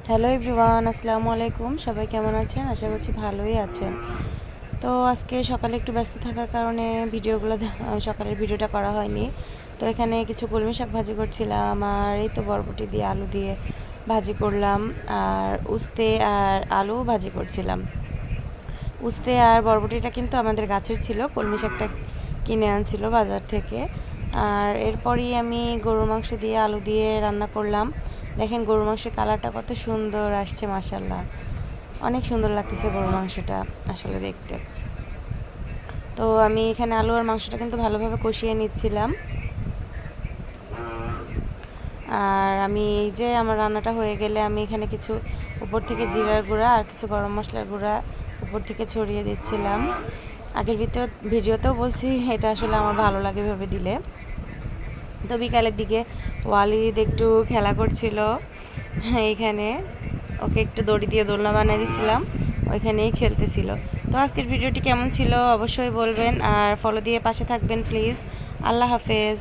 Hello everyone, আসসালামু আলাইকুম। সবাই কেমন আছেন? আশা করছি ভালোই আছেন। তো আজকে সকালে একটু ব্যস্ত থাকার কারণে সকালের ভিডিওটা করা হয়নি। তো এখানে কিছু কলমি শাক ভাজি করছিলাম, আর এই তো বরবটি দিয়ে আলু দিয়ে ভাজি করলাম, আর উস্তে আর আলু ভাজি করছিলাম। উস্তে আর বরবটিটা কিন্তু আমাদের গাছের ছিল, কলমি শাকটা কিনে আনছিল বাজার থেকে। আর এরপরই আমি গরুর মাংস দিয়ে আলু দিয়ে রান্না করলাম। দেখেন গরুর মাংসের কালারটা কত সুন্দর আসছে, মাশাআল্লাহ। অনেক সুন্দর লাগতেছে গরুর মাংসটা আসলে দেখতে। তো আমি এখানে আলু আর মাংসটা কিন্তু ভালোভাবে কষিয়ে নিচ্ছিলাম। আর আমি এই যে আমার রান্নাটা হয়ে গেলে আমি এখানে কিছু উপর থেকে জিরার গুঁড়া আর কিছু গরম মশলার গুঁড়া উপর থেকে ছড়িয়ে দিচ্ছিলাম। আগের ভিডিওতেও বলছি এটা আসলে আমার ভালো লাগে ভেবে দিলে। তো বিকালের দিকে ওয়ালিদ একটু খেলা করছিল এইখানে, ওকে একটু দড়ি দিয়ে দোলনা বানিয়ে দিয়েছিলাম, ওইখানেই খেলতেছিল। তো আজকের ভিডিওটি কেমন ছিল অবশ্যই বলবেন, আর ফলো দিয়ে পাশে থাকবেন প্লিজ। আল্লাহ হাফেজ।